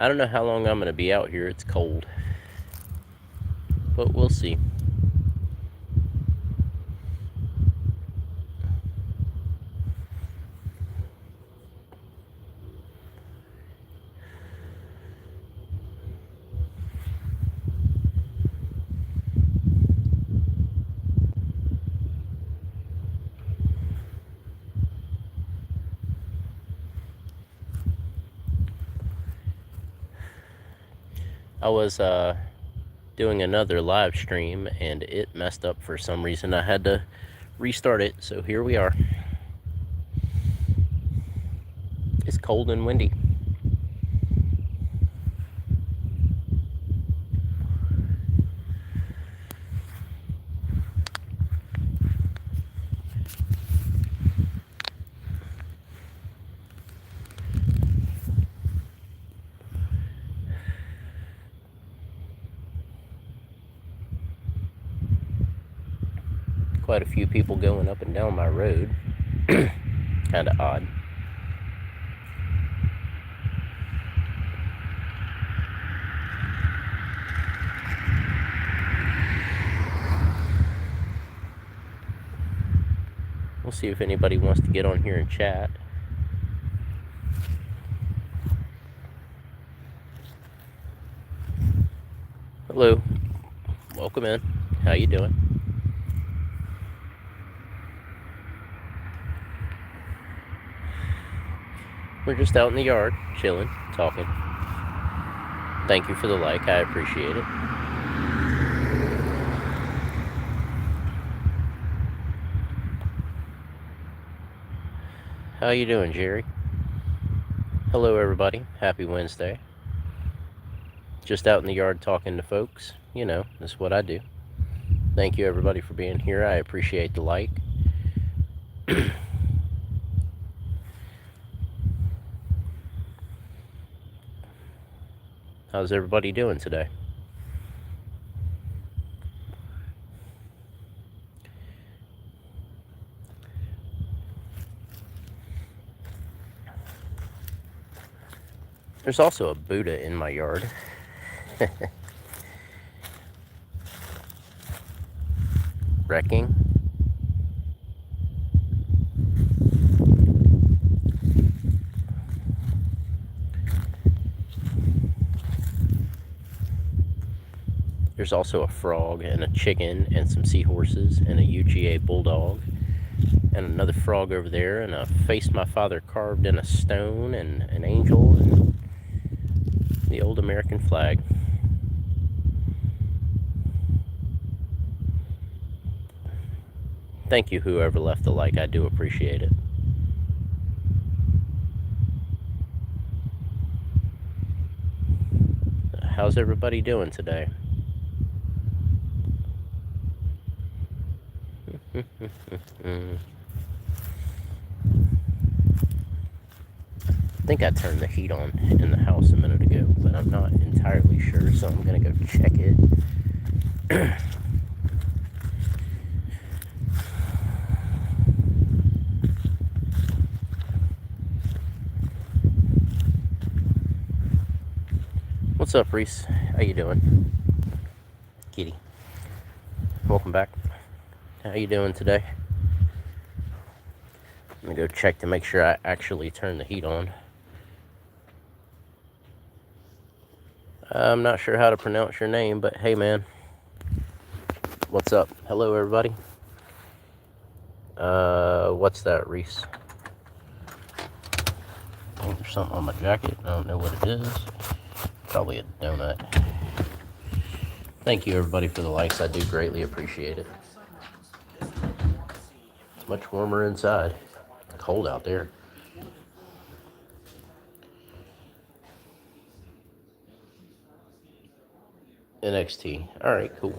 I don't know how long I'm going to be out here. It's cold. But we'll see. I was doing another live stream and it messed up for some reason. I had to restart it, so here we are. It's cold and windy. Quite a few people going up and down my road. Kind of odd. We'll see if anybody wants to get on here and chat. Hello. Welcome in. How you doing? We're just out in the yard, chilling, talking. Thank you for the like. I appreciate it. How you doing, Jerry? Hello, everybody. Happy Wednesday. Just out in the yard talking to folks. You know, that's what I do. Thank you, everybody, for being here. I appreciate the like. How's everybody doing today? There's also a Buddha in my yard. Wrecking. There's also a frog and a chicken and some seahorses and a UGA bulldog and another frog over there and a face my father carved in a stone and an angel and the old American flag. Thank you, whoever left the like. I do appreciate it. How's everybody doing today? I think I turned the heat on in the house a minute ago, but I'm not entirely sure, so I'm gonna go check it. What's up, Reese? How you doing? Kitty. Welcome back. How you doing today? I'm gonna go check to make sure I actually turned the heat on. I'm not sure how to pronounce your name, but hey, man. What's up? Hello, everybody. What's that, Reese? Oh, there's something on my jacket. I don't know what it is. Probably a donut. Thank you, everybody, for the likes. I do greatly appreciate it. It's much warmer inside. Cold out there. NXT. All right, cool.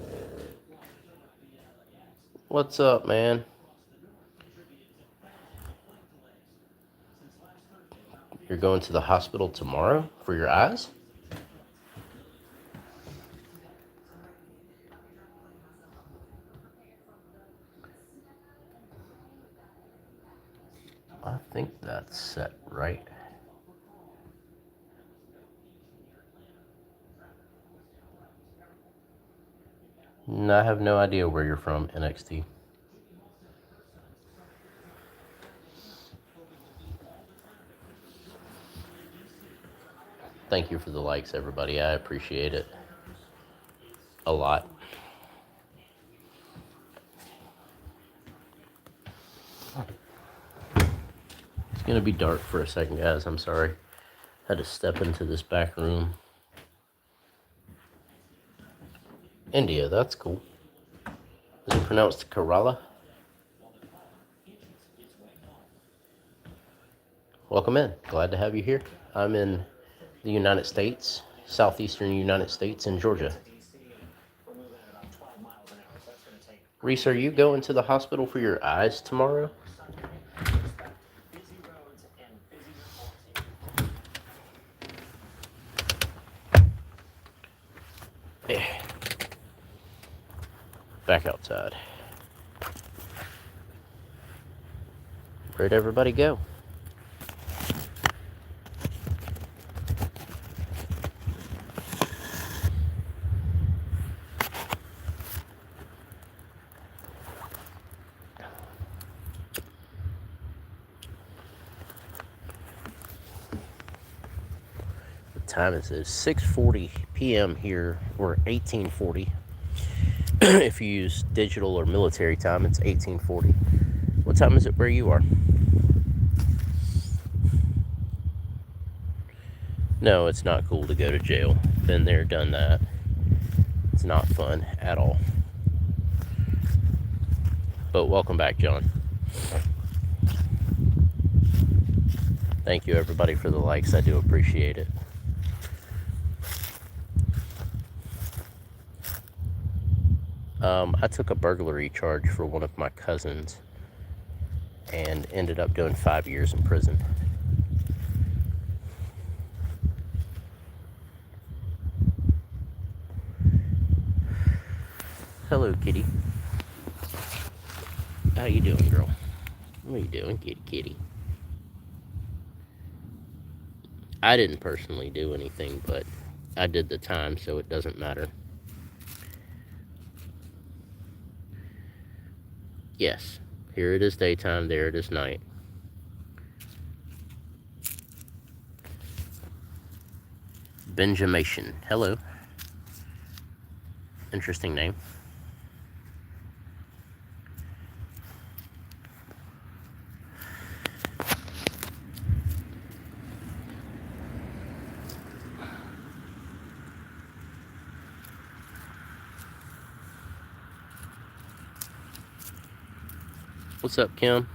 What's up, man? You're going to the hospital tomorrow for your eyes? I think that's set right. I have no idea where you're from, NXT. Thank you for the likes, everybody. I appreciate it a lot. It's gonna be dark for a second, guys. I'm sorry. Had to step into this back room. India, that's cool. Is it pronounced Kerala? Welcome in. Glad to have you here. I'm in the United States, southeastern United States in Georgia. Reese, are you going to the hospital for your eyes tomorrow? Yeah. Back outside. Where'd everybody go? What time is it? 6:40 p.m. here, or 1840. If you use digital or military time, it's 1840. What time is it where you are? No, it's not cool to go to jail. Been there, done that. It's not fun at all. But welcome back, John. Thank you, everybody, for the likes. I do appreciate it. I took a burglary charge for one of my cousins and ended up doing 5 years in prison. Hello, kitty. How you doing, girl? What are you doing, kitty kitty? I didn't personally do anything, but I did the time, so it doesn't matter. Yes, here it is daytime, there it is night. Benjamation. Hello. Interesting name. What's up, Kim?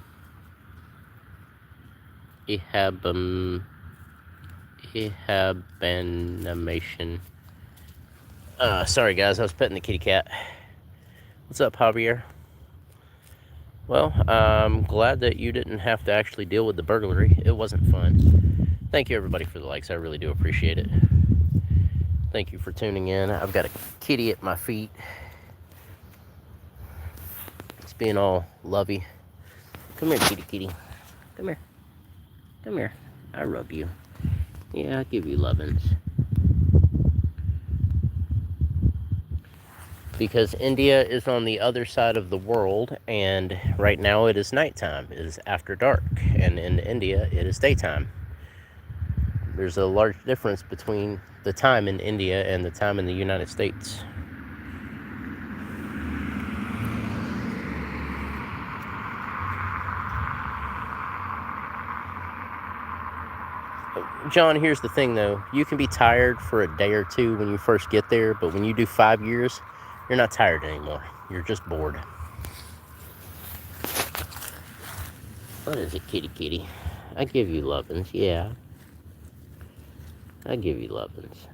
Ehabanimation. Sorry guys, I was petting the kitty cat. What's up, Javier? Well, I'm glad that you didn't have to actually deal with the burglary. It wasn't fun. Thank you, everybody, for the likes. I really do appreciate it. Thank you for tuning in. I've got a kitty at my feet. It's being all lovey. Come here, kitty kitty. Come here. Come here. I rub you. Yeah, I give you lovin's. Because India is on the other side of the world, and right now it is nighttime. It is after dark, and in India it is daytime. There's a large difference between the time in India and the time in the United States. John, here's the thing though. You can be tired for a day or two when you first get there, but when you do 5 years, you're not tired anymore. You're just bored. What is it, kitty kitty? I give you lovin's, yeah. I give you lovin's.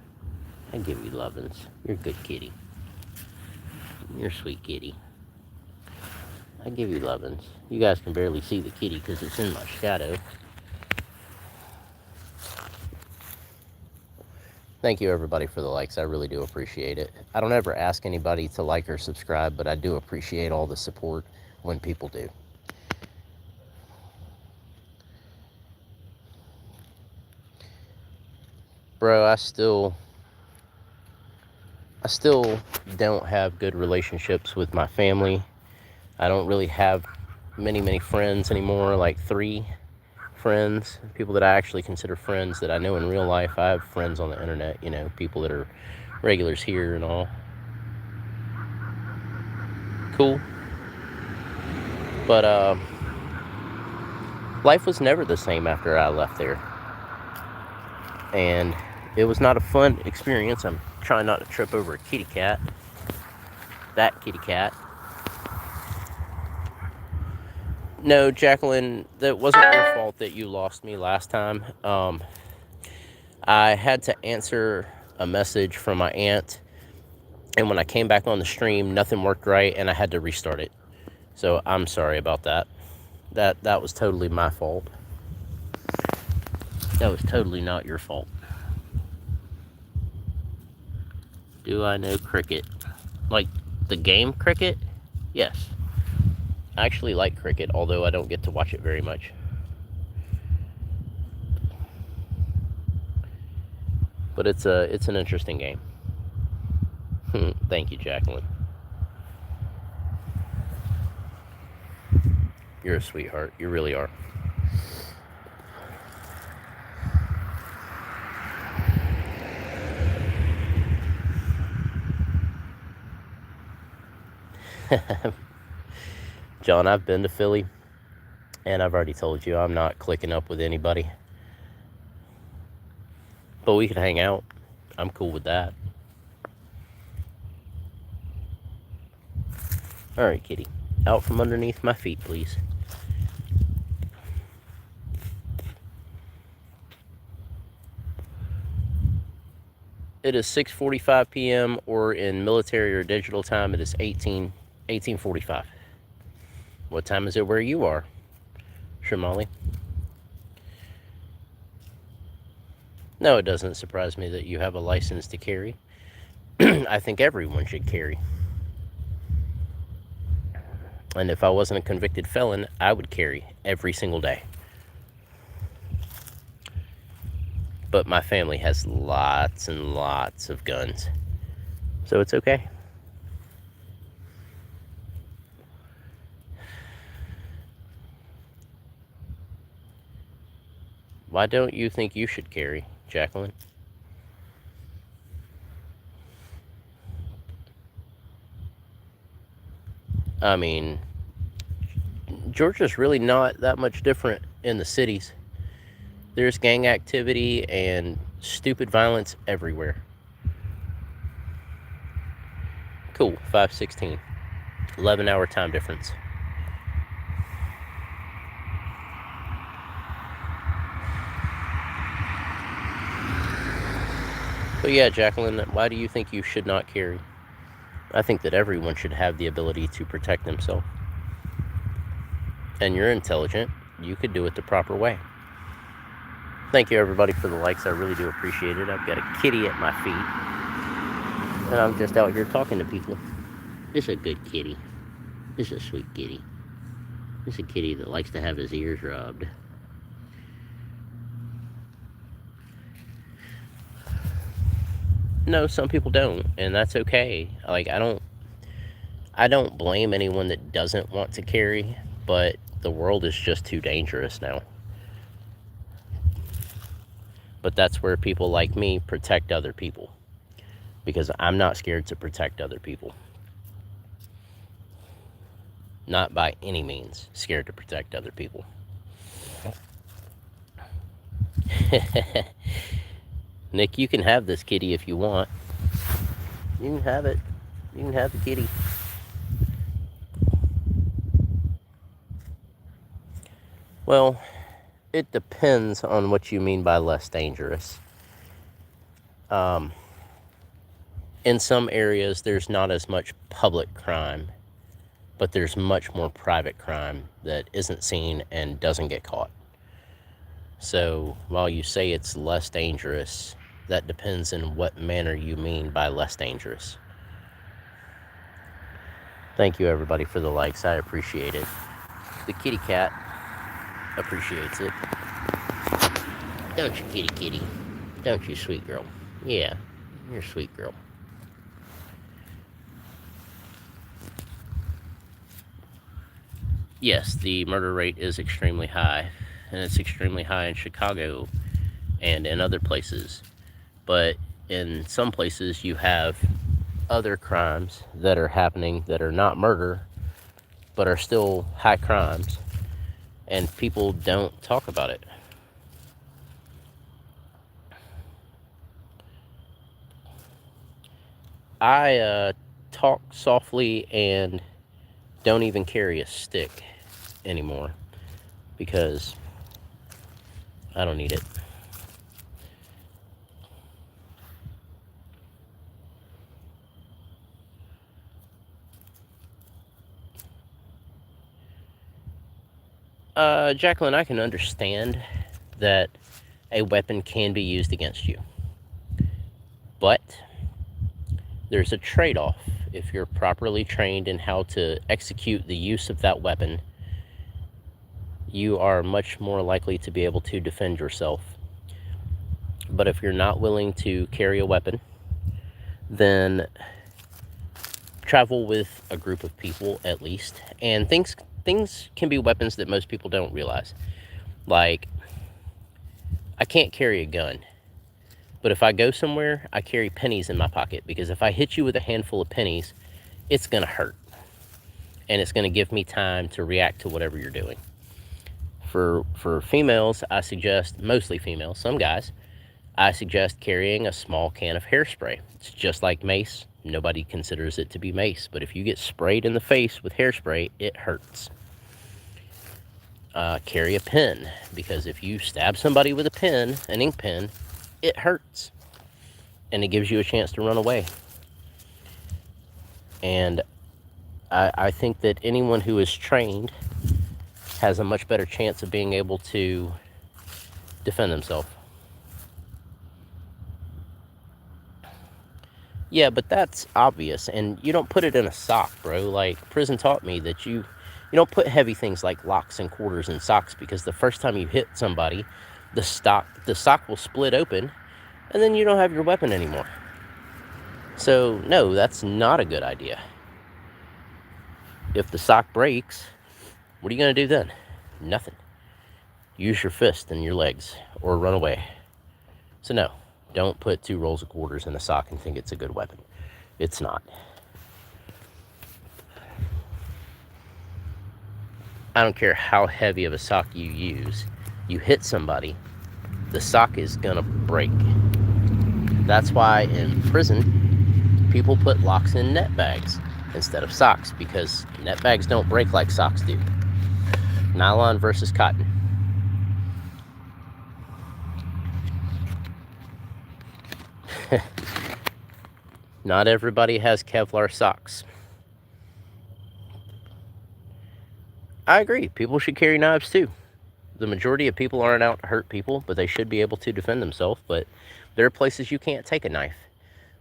I give you lovin's. You're a good kitty. You're a sweet kitty. I give you lovin's. You guys can barely see the kitty because it's in my shadow. Thank you, everybody, for the likes. I really do appreciate it. I don't ever ask anybody to like or subscribe, but I do appreciate all the support when people do. Bro, I still I still don't have good relationships with my family. I don't really have many friends anymore, like 3 friends, people that I actually consider friends that I know in real life. I have friends on the internet, people that are regulars here and all. Cool. But life was never the same after I left there. And it was not a fun experience. I'm trying not to trip over a kitty cat. That kitty cat. No, Jacqueline, that wasn't your fault that you lost me last time. I had to answer a message from my aunt, and when I came back on the stream, nothing worked right, and I had to restart it. So I'm sorry about that. That was totally my fault. That was totally not your fault. Do I know cricket? Like the game cricket? Yes. I actually like cricket, although I don't get to watch it very much. But it's an interesting game. Thank you, Jacqueline. You're a sweetheart. You really are. John, I've been to Philly, and I've already told you I'm not clicking up with anybody. But we could hang out. I'm cool with that. All right, kitty. Out from underneath my feet, please. It is 6:45 p.m. or in military or digital time, it is 18:45. What time is it where you are, Shamali? No, it doesn't surprise me that you have a license to carry. I think everyone should carry. And if I wasn't a convicted felon, I would carry every single day. But my family has lots and lots of guns, so it's okay. Why don't you think you should carry, Jacqueline? I mean, Georgia's really not that much different in the cities. There's gang activity and stupid violence everywhere. Cool, 5:16. 11-hour time difference. But yeah, Jacqueline, why do you think you should not carry? I think that everyone should have the ability to protect themselves. And you're intelligent. You could do it the proper way. Thank you, everybody, for the likes. I really do appreciate it. I've got a kitty at my feet, and I'm just out here talking to people. It's a good kitty. It's a sweet kitty. It's a kitty that likes to have his ears rubbed. No, some people don't, and that's okay. Like, I don't blame anyone that doesn't want to carry, but the world is just too dangerous now. But that's where people like me protect other people, because I'm not scared to protect other people. Not by any means scared to protect other people. Nick, you can have this kitty if you want. You can have it. You can have the kitty. Well, it depends on what you mean by less dangerous. In some areas, there's not as much public crime, but there's much more private crime that isn't seen and doesn't get caught. So while you say it's less dangerous, that depends in what manner you mean by less dangerous. Thank you, everybody, for the likes. I appreciate it. The kitty cat appreciates it. Don't you, kitty kitty? Don't you, sweet girl? Yeah, you're a sweet girl. yes, the murder rate is extremely high, and it's extremely high in Chicago and in other places. But in some places, you have other crimes that are happening that are not murder, but are still high crimes, and people don't talk about it. I talk softly and don't even carry a stick anymore because I don't need it. Jacqueline, I can understand that a weapon can be used against you, but there's a trade off. If you're properly trained in how to execute the use of that weapon, you are much more likely to be able to defend yourself. But if you're not willing to carry a weapon, then travel with a group of people at least. And things can be weapons that most people don't realize. Like, I can't carry a gun, but if I go somewhere, I carry pennies in my pocket, because if I hit you with a handful of pennies, it's gonna hurt. And it's gonna give me time to react to whatever you're doing. For females, I suggest, mostly females, some guys, I suggest carrying a small can of hairspray. It's just like mace. Nobody considers it to be mace, but if you get sprayed in the face with hairspray, it hurts. Carry a pen, because if you stab somebody with a pen, an ink pen, it hurts. And it gives you a chance to run away. And I think that anyone who is trained has a much better chance of being able to defend themselves. Yeah, but that's obvious, and you don't put it in a sock, bro. Like, prison taught me that you don't put heavy things like locks and quarters in socks, because the first time you hit somebody, the sock will split open, and then you don't have your weapon anymore. So no, that's not a good idea. If the sock breaks, what are you gonna do then? Nothing. Use your fist and your legs, or run away. So no, don't put 2 rolls of quarters in a sock and think it's a good weapon. It's not. I don't care how heavy of a sock you use. You hit somebody, the sock is gonna break. That's why in prison, people put locks in net bags instead of socks, because net bags don't break like socks do. Nylon versus cotton. Not everybody has Kevlar socks. I agree, people should carry knives too. The majority of people aren't out to hurt people, but they should be able to defend themselves. But there are places you can't take a knife.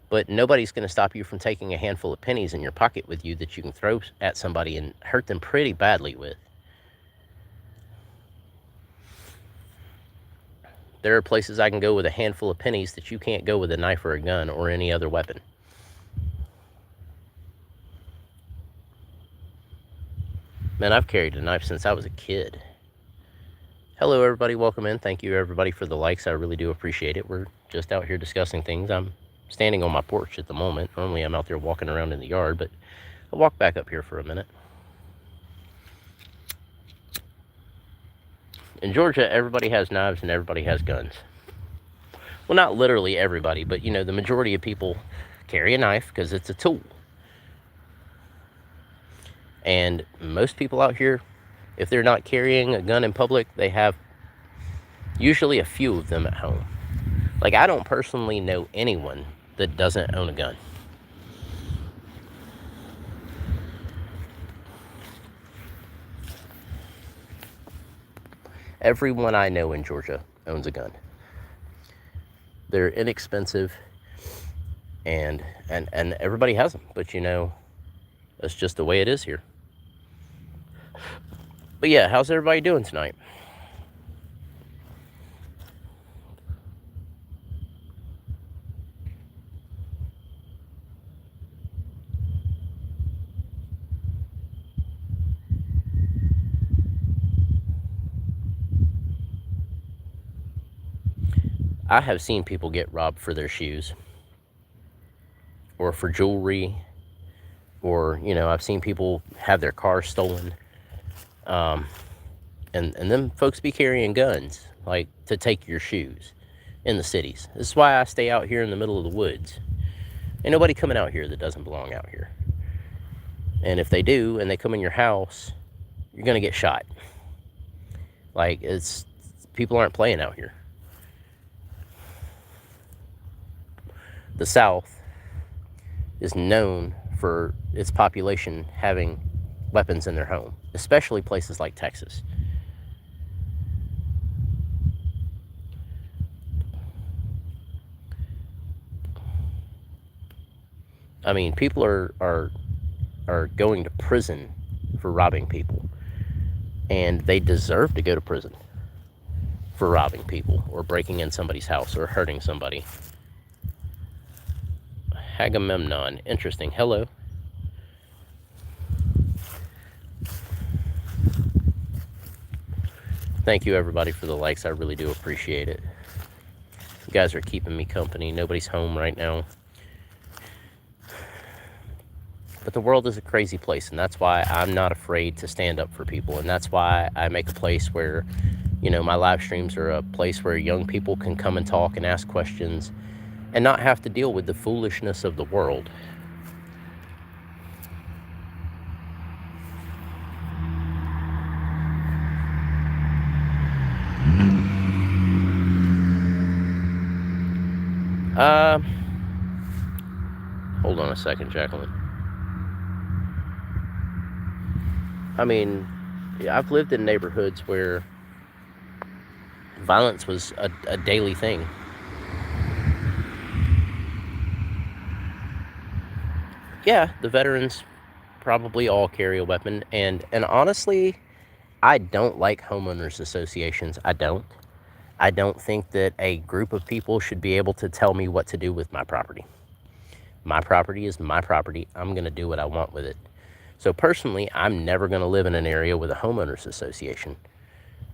But nobody's going to stop you from taking a handful of pennies in your pocket with you that you can throw at somebody and hurt them pretty badly with. There are places I can go with a handful of pennies that you can't go with a knife or a gun or any other weapon. Man, I've carried a knife since I was a kid. Hello, everybody. Welcome in. Thank you, everybody, for the likes. I really do appreciate it. We're just out here discussing things. I'm standing on my porch at the moment. Normally, I'm out there walking around in the yard, but I'll walk back up here for a minute. In Georgia, everybody has knives and everybody has guns. Well, not literally everybody, but, you know, the majority of people carry a knife because it's a tool. And most people out here, if they're not carrying a gun in public, they have usually a few of them at home. Like, I don't personally know anyone that doesn't own a gun. Everyone I know in Georgia owns a gun. They're inexpensive, and everybody has them. But, you know, that's just the way it is here. But yeah, how's everybody doing tonight? I have seen people get robbed for their shoes or for jewelry, or, I've seen people have their cars stolen. Um, and them folks be carrying guns, like, to take your shoes in the cities. This is why I stay out here in the middle of the woods. Ain't nobody coming out here that doesn't belong out here. And if they do, and they come in your house, you're going to get shot. Like, people aren't playing out here. The South is known for its population having weapons in their home, especially places like Texas. I mean, people are going to prison for robbing people, and they deserve to go to prison for robbing people or breaking in somebody's house or hurting somebody. Agamemnon, interesting. Hello. Thank you, everybody, for the likes. I really do appreciate it. You guys are keeping me company. Nobody's home right now. But the world is a crazy place, and that's why I'm not afraid to stand up for people. And that's why I make a place where, my live streams are a place where young people can come and talk and ask questions and not have to deal with the foolishness of the world. Hold on a second, Jacqueline. I mean, I've lived in neighborhoods where violence was a daily thing. Yeah, the veterans probably all carry a weapon, and honestly, I don't like homeowners associations. I don't think that a group of people should be able to tell me what to do with my property. My property is my property. I'm going to do what I want with it. So personally, I'm never going to live in an area with a homeowners association.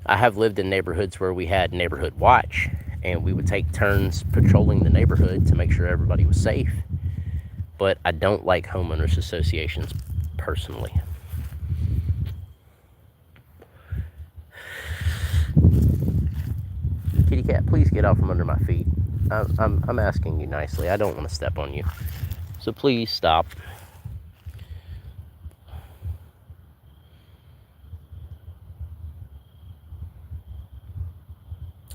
I have lived in neighborhoods where we had neighborhood watch, and we would take turns patrolling the neighborhood to make sure everybody was safe. But I don't like homeowners associations personally. Kitty cat, please get out from under my feet. I'm asking you nicely. I don't want to step on you. So please stop.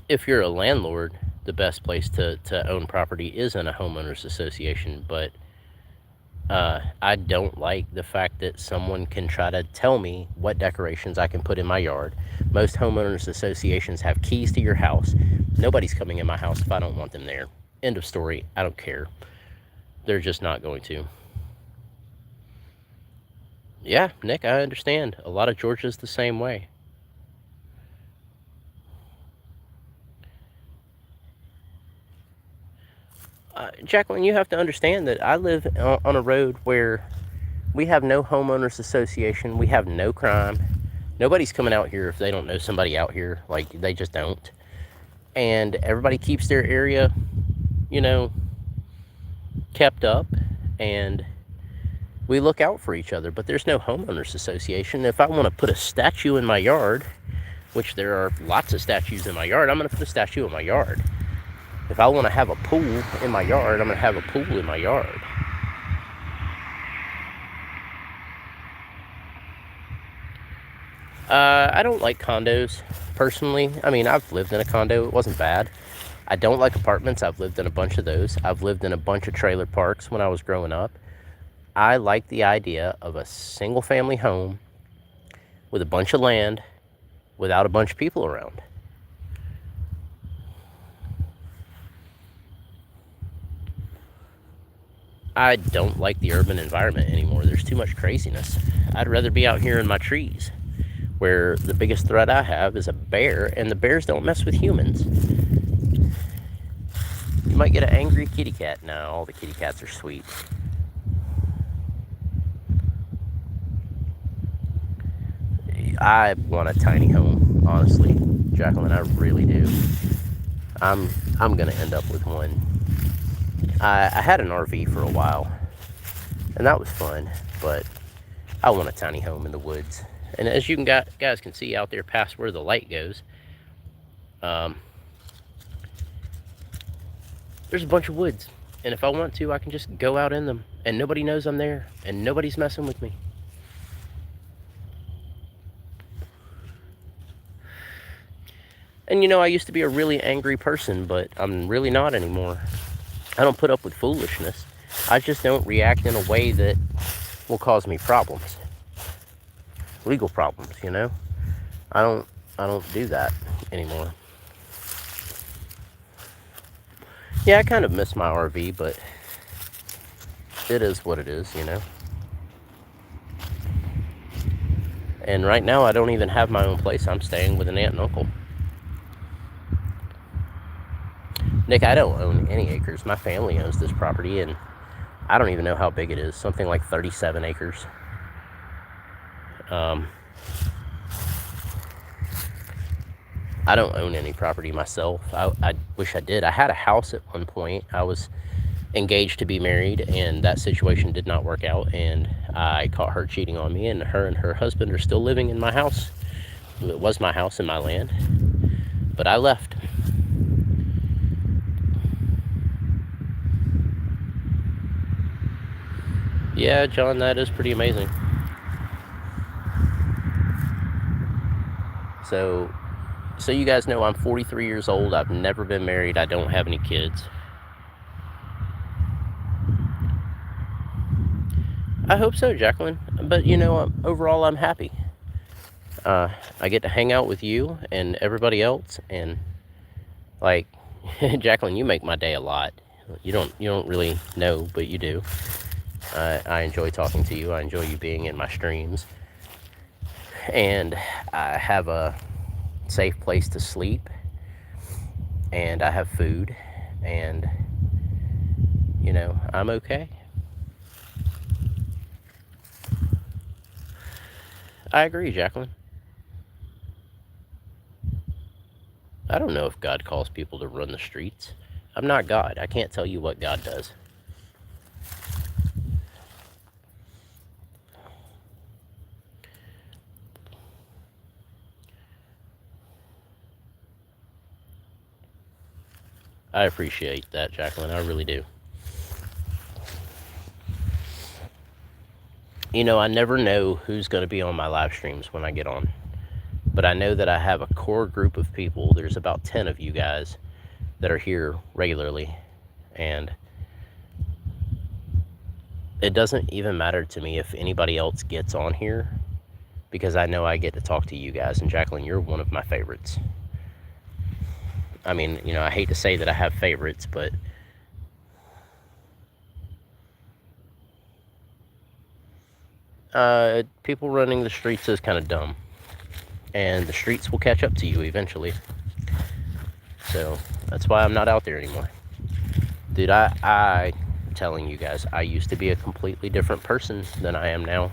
If you're a landlord, the best place to own property is in a homeowners association, but I don't like the fact that someone can try to tell me what decorations I can put in my yard. Most homeowners associations have keys to your house. Nobody's coming in my house if I don't want them there. End of story. I don't care. They're just not going to. Yeah, Nick, I understand. A lot of Georgia's the same way. Jacqueline, you have to understand that I live on a road where we have no homeowners association. We have no crime. Nobody's coming out here if they don't know somebody out here. Like, they just don't. And everybody keeps their area, kept up. And we look out for each other. But there's no homeowners association. If I want to put a statue in my yard, which there are lots of statues in my yard, I'm going to put a statue in my yard. If I want to have a pool in my yard, I'm going to have a pool in my yard. I don't like condos, personally. I mean, I've lived in a condo. It wasn't bad. I don't like apartments. I've lived in a bunch of those. I've lived in a bunch of trailer parks when I was growing up. I like the idea of a single-family home with a bunch of land without a bunch of people around. I don't like the urban environment anymore. There's too much craziness. I'd rather be out here in my trees, where the biggest threat I have is a bear, and the bears don't mess with humans. You might get an angry kitty cat. No, all the kitty cats are sweet. I want a tiny home, honestly, Jacqueline, I really do. I'm gonna end up with one. I had an RV for a while, and that was fun, but I want a tiny home in the woods. And as you guys can see out there past where the light goes, there's a bunch of woods. And if I want to, I can just go out in them, and nobody knows I'm there, and nobody's messing with me. And I used to be a really angry person, but I'm really not anymore. I don't put up with foolishness. I just don't react in a way that will cause me problems. Legal problems, I don't do that anymore. Yeah, I kind of miss my RV, but it is what it is, And right now I don't even have my own place. I'm staying with an aunt and uncle. Nick, I don't own any acres. My family owns this property, and I don't even know how big it is. Something like 37 acres. I don't own any property myself. I wish I did. I had a house at one point. I was engaged to be married, and that situation did not work out, and I caught her cheating on me, and her husband are still living in my house. It was my house and my land, but I left. Yeah, John, that is pretty amazing. So you guys know I'm 43 years old. I've never been married. I don't have any kids. I hope so, Jacqueline. But overall, I'm happy. I get to hang out with you and everybody else, and like, Jacqueline, you make my day a lot. You don't really know, but you do. I enjoy talking to you. I enjoy you being in my streams, and I have a safe place to sleep, and I have food, and I'm okay. I agree, Jacqueline. I don't know if God calls people to run the streets. I'm not God. I can't tell you what God does. I appreciate that, Jacqueline. I really do. I never know who's going to be on my live streams when I get on. But I know that I have a core group of people. There's about 10 of you guys that are here regularly. And it doesn't even matter to me if anybody else gets on here, because I know I get to talk to you guys. And Jacqueline, you're one of my favorites. I mean, I hate to say that I have favorites, but people running the streets is kind of dumb. And the streets will catch up to you eventually. So that's why I'm not out there anymore. Dude, I'm telling you guys, I used to be a completely different person than I am now.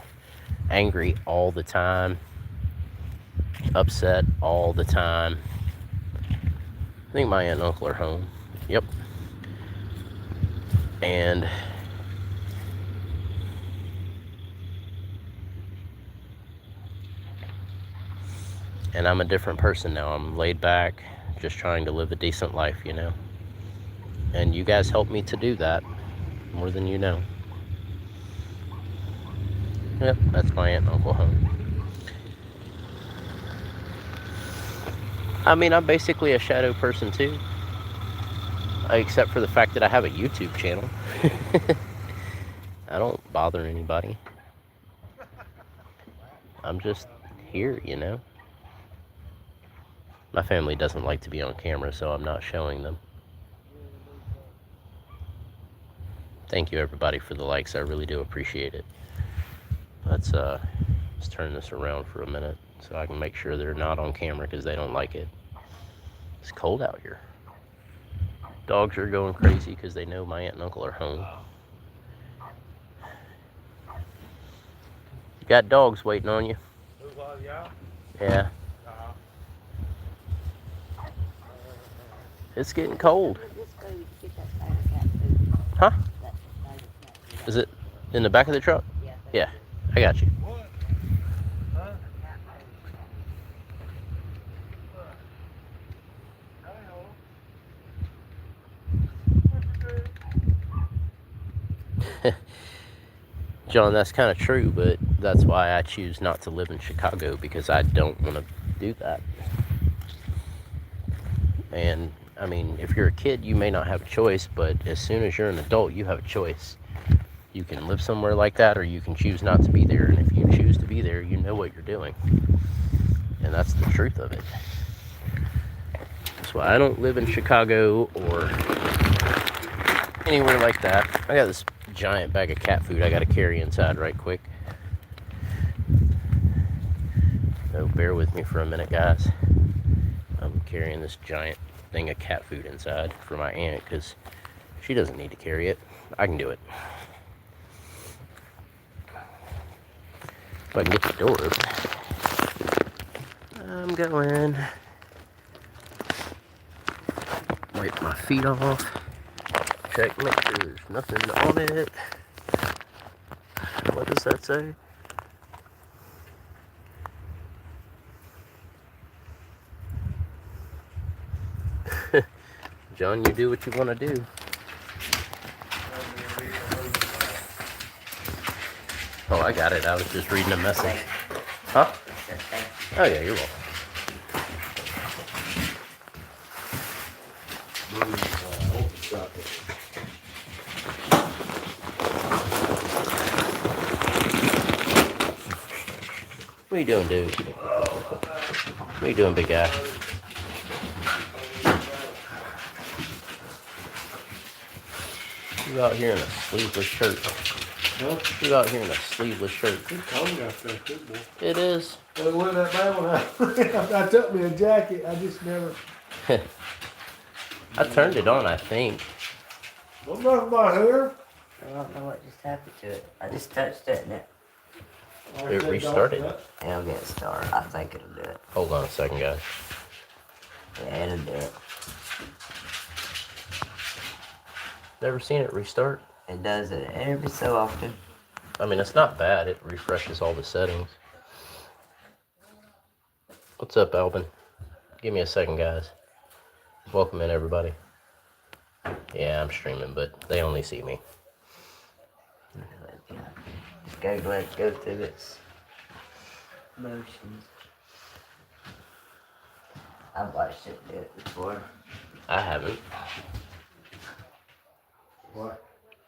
Angry all the time. Upset all the time. I think my aunt and uncle are home. Yep. And I'm a different person now. I'm laid back, just trying to live a decent life, And you guys helped me to do that, more than you know. Yep, that's my aunt and uncle home. I mean, I'm basically a shadow person too. Except for the fact that I have a YouTube channel. I don't bother anybody. I'm just here, My family doesn't like to be on camera, so I'm not showing them. Thank you, everybody, for the likes. I really do appreciate it. Let's turn this around for a minute so I can make sure they're not on camera because they don't like it. It's cold out here. Dogs are going crazy because they know my aunt and uncle are home. You got dogs waiting on you. Yeah. It's getting cold. Let's go get that bag of cat food. Huh? That bag of cat food. Is it in the back of the truck? Yeah. Yeah, I got you. What? Huh? Cat food. John, that's kind of true, but that's why I choose not to live in Chicago, because I don't want to do that. And I mean, if you're a kid, you may not have a choice, but as soon as you're an adult, you have a choice. You can live somewhere like that, or you can choose not to be there. And if you choose to be there, you know what you're doing. And that's the truth of it. That's why I don't live in Chicago or anywhere like that. I got this giant bag of cat food I got to carry inside right quick. So bear with me for a minute, guys. I'm carrying this giant thing of cat food inside for my aunt because she doesn't need to carry it. I can do it. If I can get the door open. I'm going. Wipe my feet off. Check, make sure there's nothing on it. What does that say? John, you do what you want to do. Oh, I got it. I was just reading a message. Huh? Oh, yeah, you're welcome. What are you doing, dude? What are you doing, big guy? You out here in a sleeveless shirt. Huh? You out here in a sleeveless shirt. It's cold out there, good boy. It is. Well, when that bad one I took me a jacket, I just never. I turned it on, I think. Don't know about here. I don't know what just happened to it. I just touched it and It restarted. it'll get started. I think it'll do it. Hold on a second, guys. Yeah, it'll do it. Never seen it restart. It does it every so often. I mean, it's not bad. It refreshes all the settings. What's up, Alvin? Give me a second, guys. Welcome in, everybody. Yeah, I'm streaming, but they only see me. Just gotta let it go through its motions. I've watched it do it before. I haven't. What?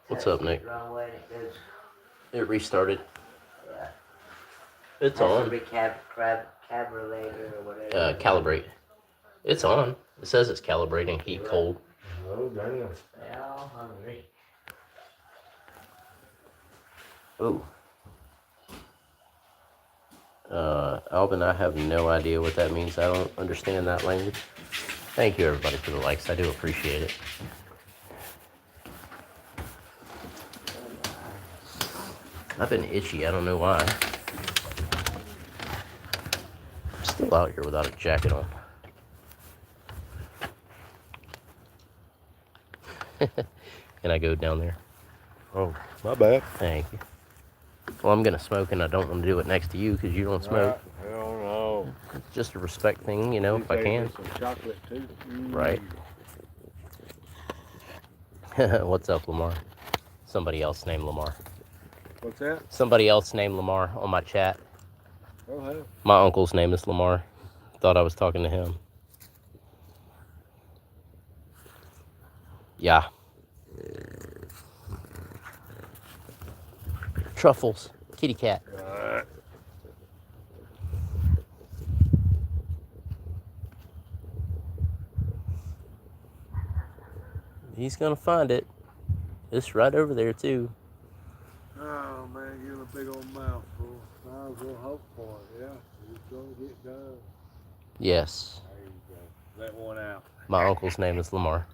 What's up, Nick? Wrong way and it goes. It restarted. Yeah. It's Has to on. cabrillate or whatever. Calibrate. It's on. It says it's calibrating heat cold. Oh, damn. They're all hungry. Ooh. Alvin, I have no idea what that means. I don't understand that language. Thank you, everybody, for the likes. I do appreciate it. I've been itchy. I don't know why. I'm still out here without a jacket on. Can I go down there? Oh, my bad. Thank you. Well, I'm going to smoke, and I don't want to do it next to you because you don't smoke. Hell no. It's just a respect thing, you know, if I can. Some chocolate too. Right. What's up, Lamar? Somebody else named Lamar. What's that? Somebody else named Lamar on my chat. Oh, hell. My uncle's name is Lamar. Thought I was talking to him. Yeah. Truffles. Kitty cat. He's gonna find it. It's right over there too. Oh, man, give him a big old mouthful. Might as well hope for it, yeah. He's gonna get done. Yes. There you go. Let one out. My uncle's name is Lamar.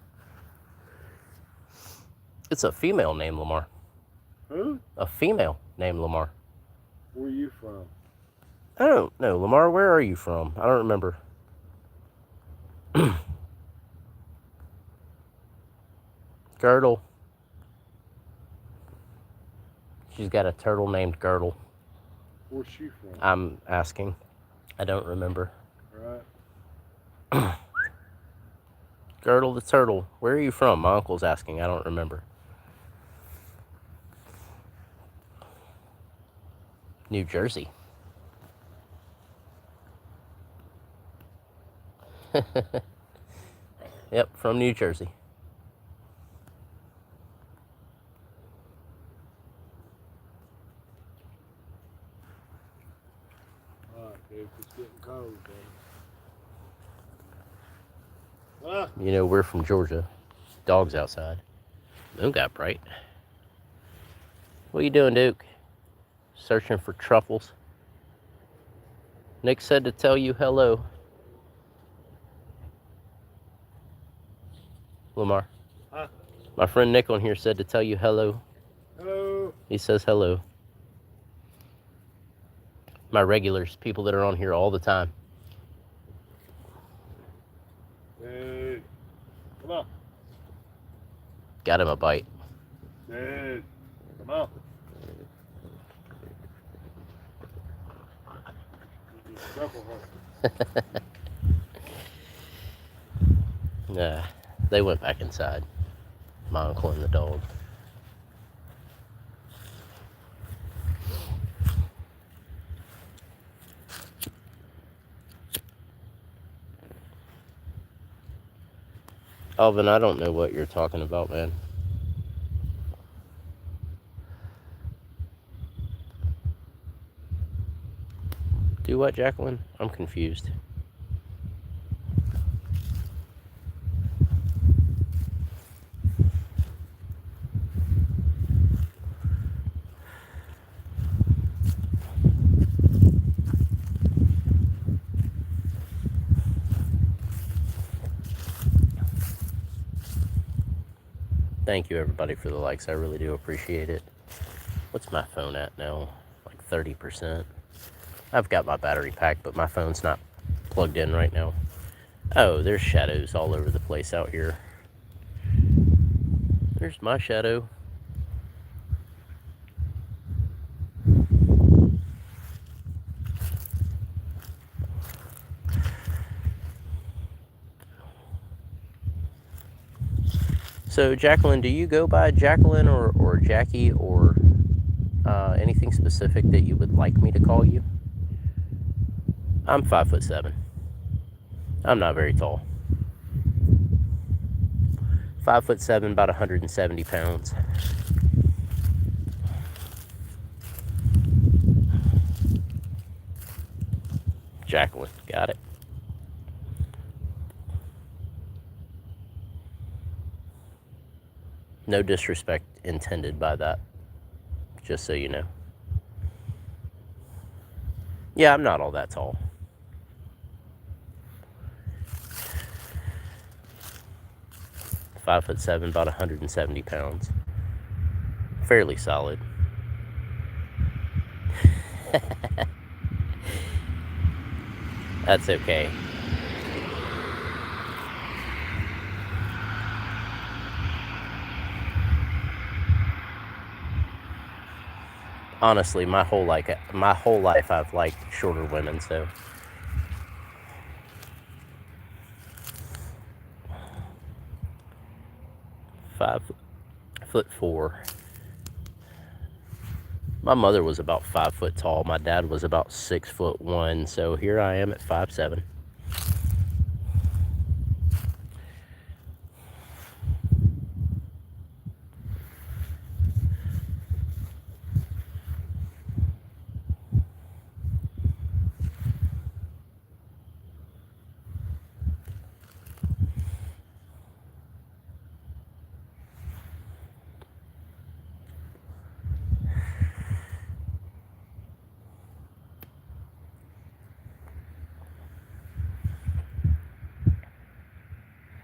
It's a female named Lamar. Who? A female named Lamar. Where you from? I don't know. Lamar, where are you from? I don't remember. Girdle. She's got a turtle named Girdle. Where's she from? I'm asking. I don't remember. Right. Girdle the turtle. Where are you from? My uncle's asking. I don't remember. New Jersey. Yep, from New Jersey. Alright, Dave, it's getting cold, buddy. Ah, You know, we're from Georgia. Dog's outside. Moon got bright. What you doing, Duke? Searching for truffles. Nick said to tell you hello. Lamar. Huh? My friend Nick on here said to tell you hello. hello. He says hello. My regulars, people that are on here all the time. Dave. Come on. Got him a bite. Dave. Come on. Truffle hunt. Nah, they went back inside. My uncle and the dog. Alvin, I don't know what you're talking about, man. Do what, Jacqueline? I'm confused. Thank you, everybody, for the likes. I really do appreciate it. What's my phone at now? Like 30%. I've got my battery pack, but my phone's not plugged in right now. Oh, there's shadows all over the place out here. There's my shadow. So, Jacqueline, do you go by Jacqueline or Jackie or anything specific that you would like me to call you? I'm 5'7". I'm not very tall. 5'7", about 170 pounds. Jacqueline, got it. No disrespect intended by that, just so you know. Yeah, I'm not all that tall. .7", about 170 pounds. Fairly solid. That's okay. Honestly, my whole life I've liked shorter women, so. .4". My mother was about 5 foot tall. My dad was about 6'1", so here I am at 5'7".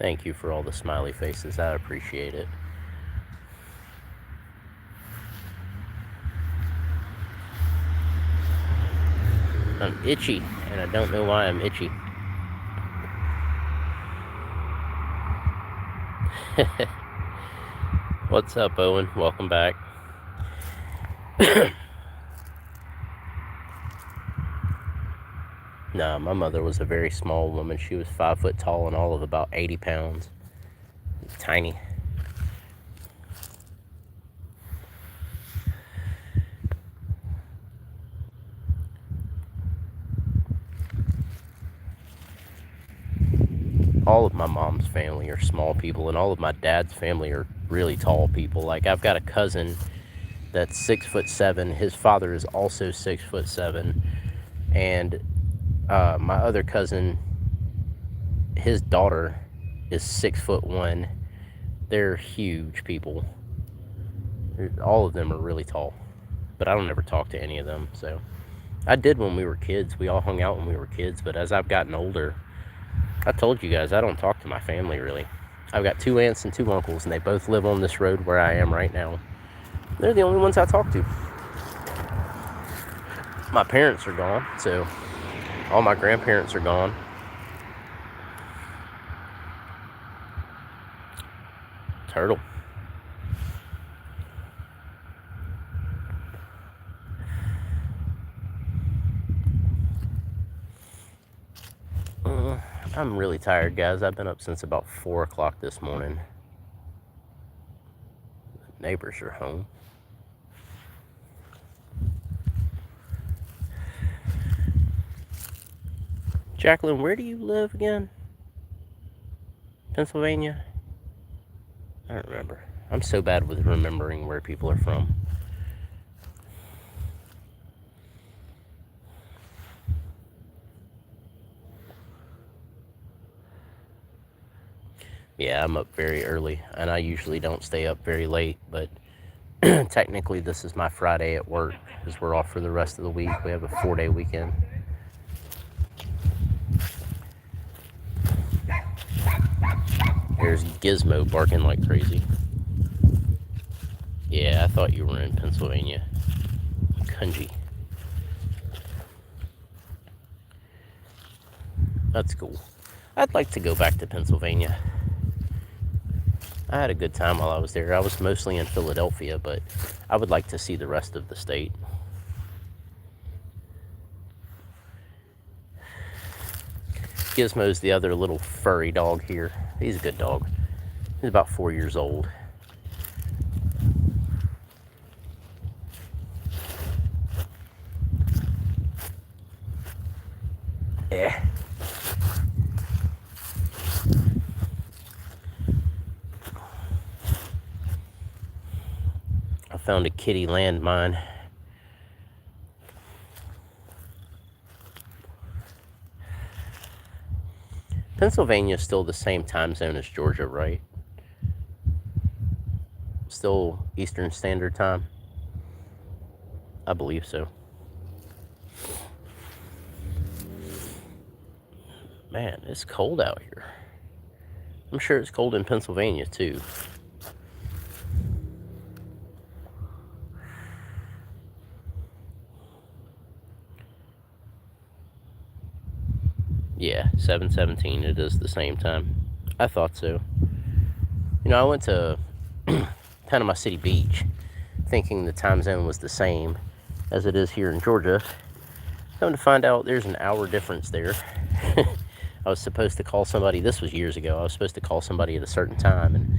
Thank you for all the smiley faces. I appreciate it. I'm itchy, and I don't know why I'm itchy. What's up, Owen? Welcome back. Nah, my mother was a very small woman. She was 5 foot tall and all of about 80 pounds. Tiny. All of my mom's family are small people, and all of my dad's family are really tall people. Like, I've got a cousin that's 6'7". His father is also 6'7", and my other cousin, his daughter is 6'1". They're huge people. All of them are really tall, but I don't ever talk to any of them. So I did when we were kids. We all hung out when we were kids, but as I've gotten older, I told you guys I don't talk to my family really. I've got 2 aunts and 2 uncles, and they both live on this road where I am right now. They're the only ones I talk to. My parents are gone, so all my grandparents are gone. Turtle. I'm really tired, guys. I've been up since about 4 o'clock this morning. The neighbors are home. Jacqueline, where do you live again? Pennsylvania? I don't remember. I'm so bad with remembering where people are from. Yeah, I'm up very early, and I usually don't stay up very late, but technically this is my Friday at work, because we're off for the rest of the week. We have a 4-day weekend. There's Gizmo barking like crazy. Yeah, I thought you were in Pennsylvania. Kunji. That's cool. I'd like to go back to Pennsylvania. I had a good time while I was there. I was mostly in Philadelphia, but I would like to see the rest of the state. Gizmo's the other little furry dog here. He's a good dog. He's about 4 years old. Yeah. I found a kitty landmine. Pennsylvania is still the same time zone as Georgia, right? Still Eastern Standard Time? I believe so. Man, it's cold out here. I'm sure it's cold in Pennsylvania too. Yeah, 7:17. It is the same time. I thought so. You know, I went to Panama City Beach thinking the time zone was the same as it is here in Georgia. Come to find out there's an hour difference there. I was supposed to call somebody, this was years ago, I was supposed to call somebody at a certain time, and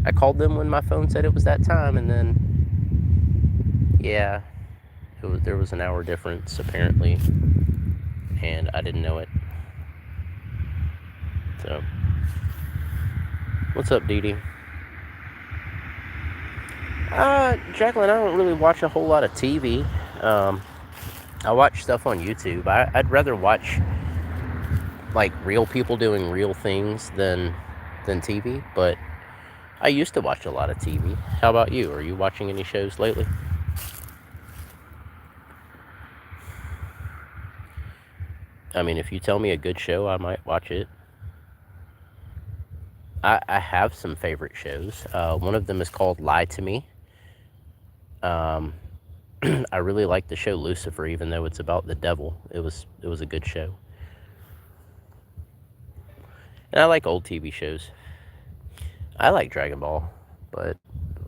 I called them when my phone said it was that time, and then, yeah, there was an hour difference apparently, and I didn't know it. So, what's up, Dee Dee? Jacqueline, I don't really watch a whole lot of TV. I watch stuff on YouTube. I'd rather watch like real people doing real things than TV, but I used to watch a lot of TV. How about you? Are you watching any shows lately? I mean, if you tell me a good show, I might watch it. I have some favorite shows. One of them is called Lie to Me. I really like the show Lucifer, even though it's about the devil. It was a good show. And I like old TV shows. I like Dragon Ball, but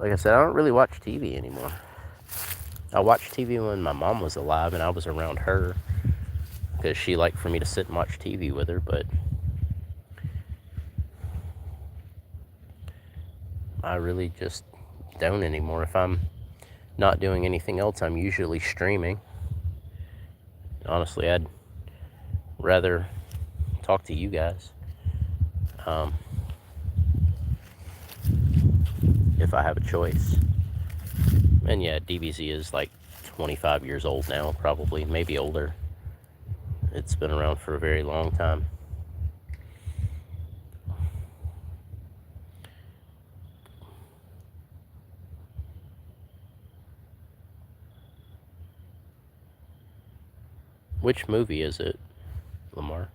like I said, I don't really watch TV anymore. I watched TV when my mom was alive and I was around her because she liked for me to sit and watch TV with her, but I really just don't anymore. If I'm not doing anything else, I'm usually streaming. Honestly, I'd rather talk to you guys if I have a choice. And yeah, DBZ is like 25 years old now, probably, maybe older. It's been around for a very long time. Which movie is it, Lamar?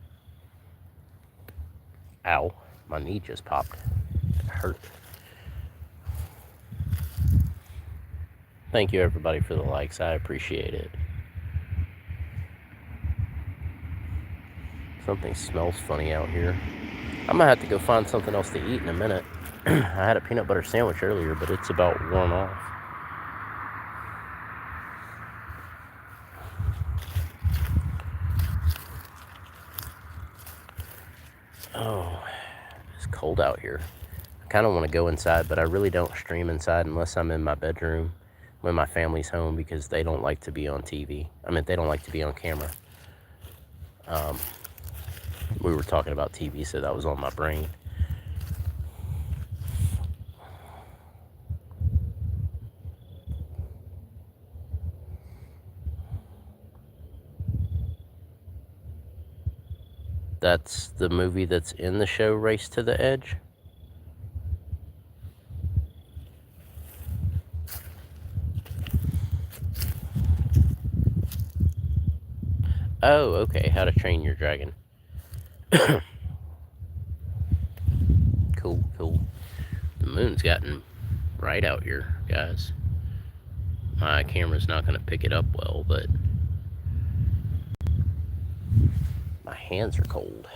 Ow, my knee just popped. It hurt. Thank you, everybody, for the likes. I appreciate it. Something smells funny out here. I'm gonna have to go find something else to eat in a minute. I had a peanut butter sandwich earlier, but it's about worn off. Oh, it's cold out here. I kind of want to go inside, but I really don't stream inside unless I'm in my bedroom when my family's home because they don't like to be on TV. I mean, they don't like to be on camera. We were talking about TV, so that was on my brain. That's the movie that's in the show Race to the Edge. Oh, okay. How to Train Your Dragon. Cool, cool. The moon's gotten bright out here, guys. My camera's not going to pick it up well, but my hands are cold.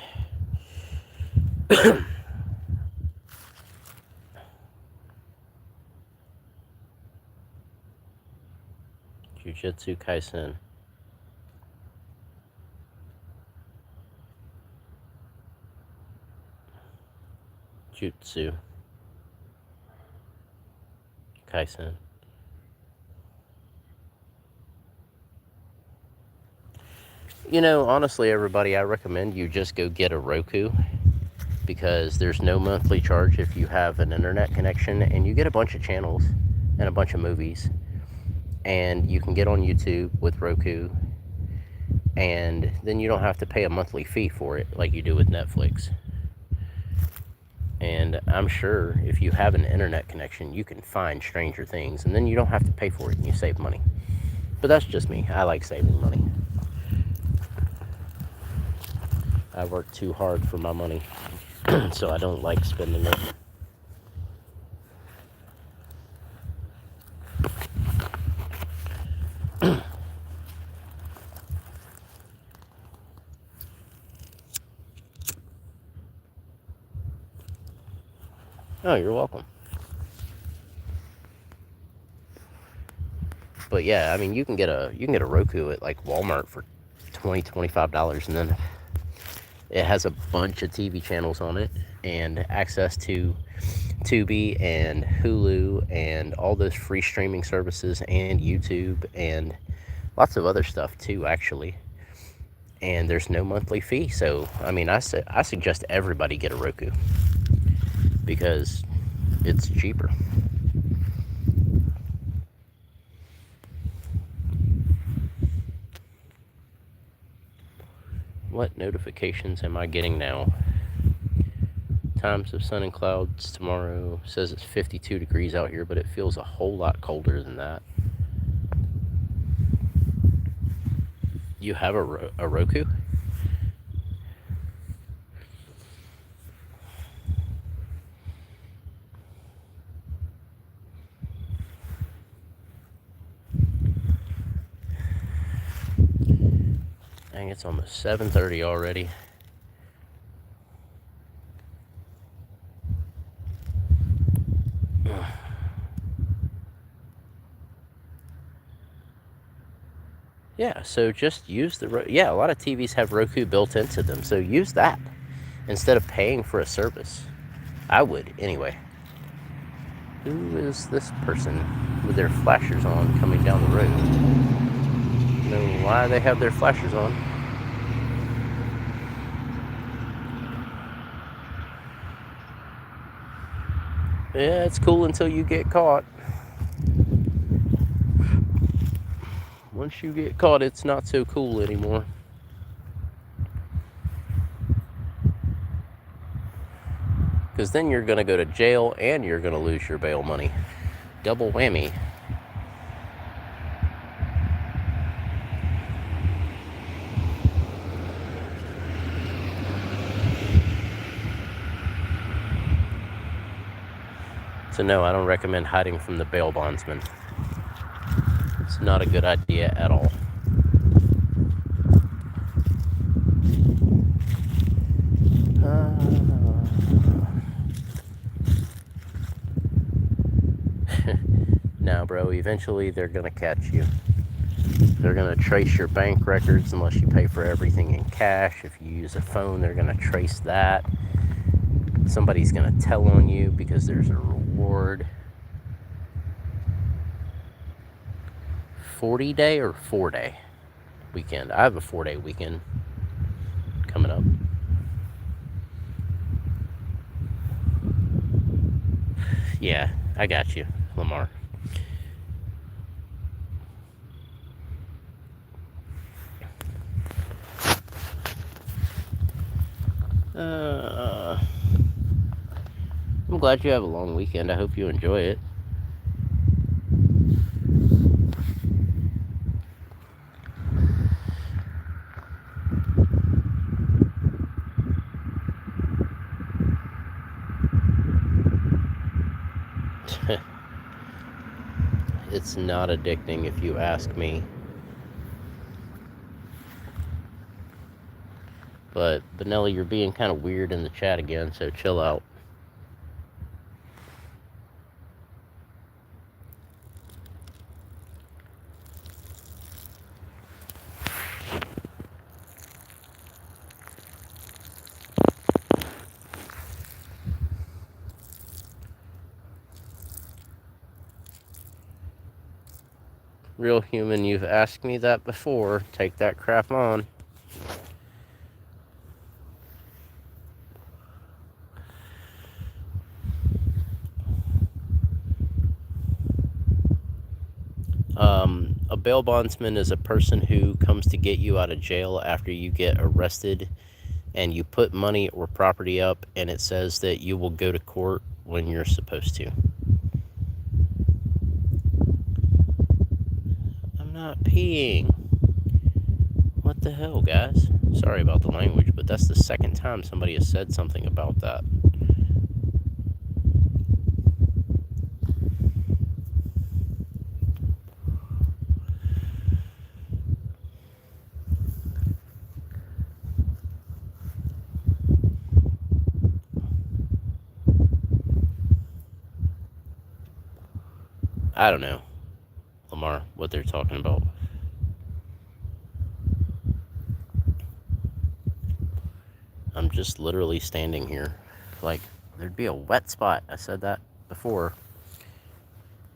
Jujutsu Kaisen. Jutsu Kaisen. You know, honestly, everybody, I recommend you just go get a Roku because there's no monthly charge if you have an internet connection, and you get a bunch of channels and a bunch of movies, and you can get on YouTube with Roku, and then you don't have to pay a monthly fee for it like you do with Netflix. And I'm sure if you have an internet connection, you can find Stranger Things, and then you don't have to pay for it and you save money. But that's just me. I like saving money. I work too hard for my money, so I don't like spending it. Oh, you're welcome. But yeah, I mean, you can get a Roku at like Walmart for $25, and then it has a bunch of TV channels on it and access to Tubi and Hulu and all those free streaming services and YouTube and lots of other stuff too, actually. And there's no monthly fee, so I mean, I suggest everybody get a Roku because it's cheaper. What notifications am I getting now? Times of sun and clouds tomorrow. Says it's 52 degrees out here, but it feels a whole lot colder than that. You have a Roku? Dang, it's almost 7:30 already. Yeah, so just use the yeah, a lot of TVs have Roku built into them, so use that instead of paying for a service. I would, anyway. Who is this person with their flashers on coming down the road? Know why they have their flashers on? Yeah, it's cool until you get caught. Once you get caught, it's not so cool anymore. Because then you're going to go to jail and you're going to lose your bail money. Double whammy. So no, I don't recommend hiding from the bail bondsman. It's not a good idea at all. No, bro, eventually they're going to catch you. They're going to trace your bank records unless you pay for everything in cash. If you use a phone, they're going to trace that. Somebody's going to tell on you because there's a reward. 40-day or 4-day weekend? I have a 4-day weekend coming up. Yeah, I got you, Lamar. I'm glad you have a long weekend. I hope you enjoy it. It's not addicting if you ask me. But Benelli, you're being kind of weird in the chat again, so chill out. Real human, you've asked me that before. Take that crap on. A bail bondsman is a person who comes to get you out of jail after you get arrested and you put money or property up and it says that you will go to court when you're supposed to. I'm not peeing. What the hell, guys? Sorry about the language, but that's the second time somebody has said something about that. I don't know, Lamar, what they're talking about. I'm just literally standing here. Like, there'd be a wet spot. I said that before.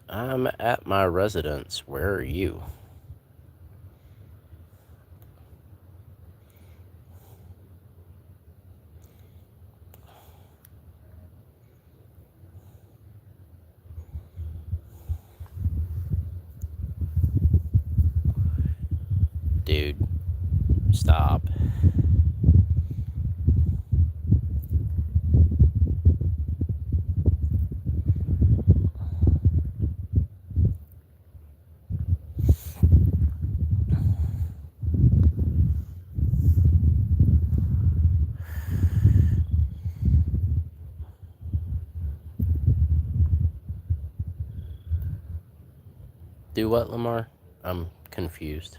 I'm at my residence. Where are you? Dude, stop. Do what, Lamar? I'm confused.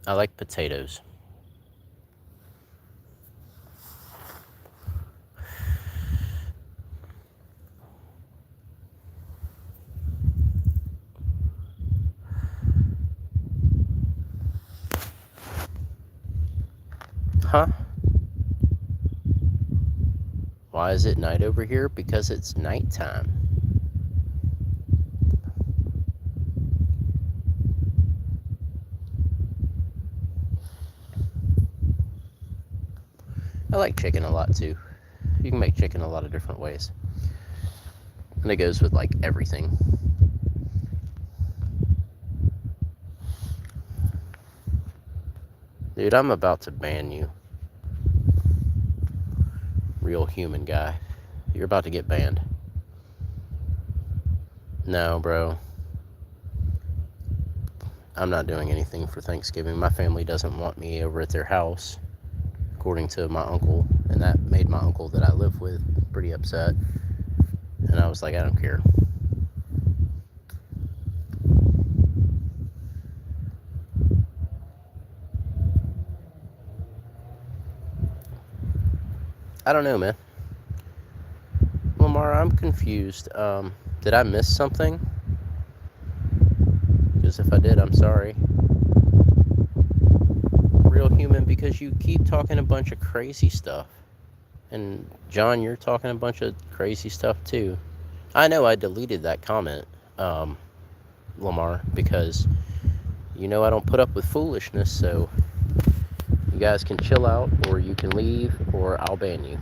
I like potatoes. Huh? Why is it night over here? Because it's nighttime. I like chicken a lot too. You can make chicken a lot of different ways. And it goes with like everything. Dude, I'm about to ban you. Real human guy. You're about to get banned. No, bro. I'm not doing anything for Thanksgiving. My family doesn't want me over at their house, according to my uncle. And that made my uncle that I live with pretty upset. And I was like, I don't care. I don't know, man. Lamar, I'm confused. Did I miss something? Because if I did, I'm sorry. Real human, because you keep talking a bunch of crazy stuff. And John, you're talking a bunch of crazy stuff too. I know I deleted that comment, Lamar, because you know I don't put up with foolishness, so you guys can chill out, or you can leave, or I'll ban you.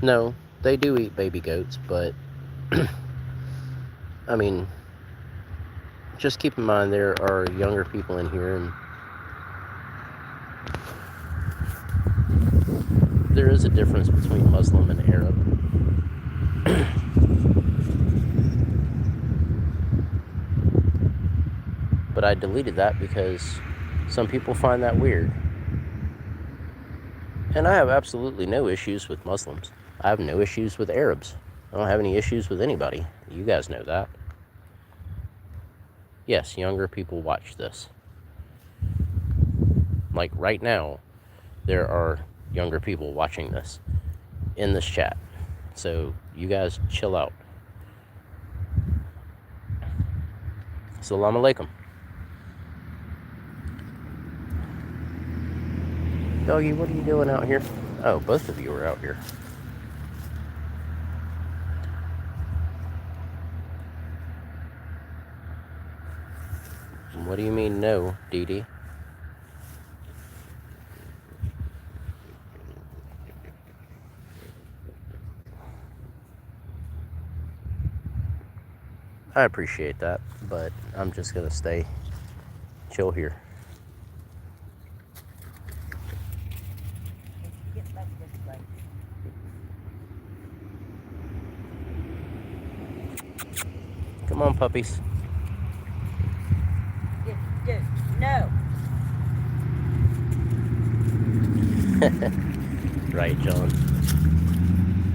No, they do eat baby goats, but I mean, just keep in mind there are younger people in here, and there is a difference between Muslim and Arab. But I deleted that because some people find that weird. And I have absolutely no issues with Muslims. I have no issues with Arabs. I don't have any issues with anybody. You guys know that. Yes, younger people watch this. Like right now, there are younger people watching this in this chat. So you guys chill out. Assalamu alaikum. Doggy, what are you doing out here? Oh, both of you are out here. What do you mean no, Dee Dee? I appreciate that, but I'm just gonna stay chill here. Get back this way. Come on, puppies. No. Right, John.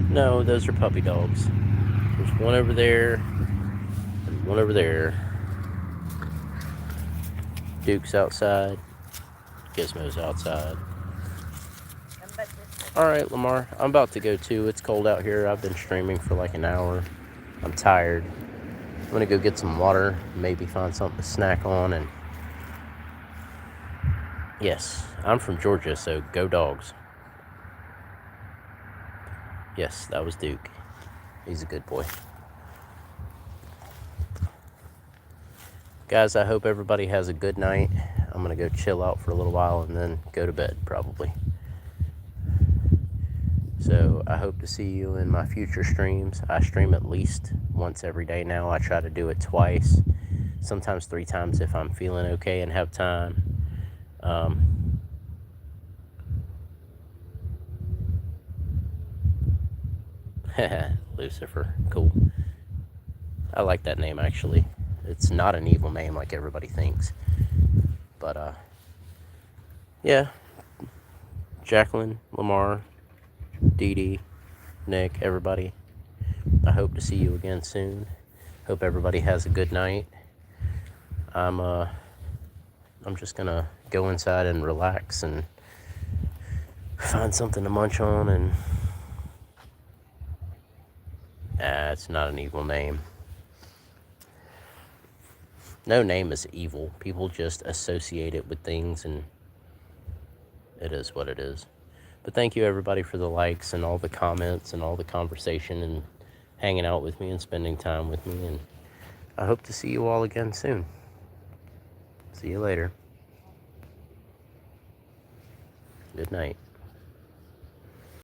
No, those are puppy dogs. There's one over there, and one over there. Duke's outside. Gizmo's outside. Come back this way. Alright, Lamar, I'm about to go too. It's cold out here. I've been streaming for like an hour. I'm tired. I'm gonna go get some water, maybe find something to snack on, and yes, I'm from Georgia, so go dogs. Yes, that was Duke. He's a good boy. Guys, I hope everybody has a good night. I'm gonna go chill out for a little while and then go to bed, probably. So I hope to see you in my future streams. I stream at least once every day now. I try to do it twice, sometimes 3 times if I'm feeling okay and have time. Lucifer, cool. I like that name actually. It's not an evil name like everybody thinks. But yeah. Jacqueline, Lamar, Dee Dee, Nick, everybody. I hope to see you again soon. Hope everybody has a good night. I'm just gonna go inside and relax and find something to munch on, and it's not an evil name. No name is evil. People just associate it with things, and it is what it is. But thank you, everybody, for the likes and all the comments and all the conversation and hanging out with me and spending time with me. And I hope to see you all again soon. See you later. Good night.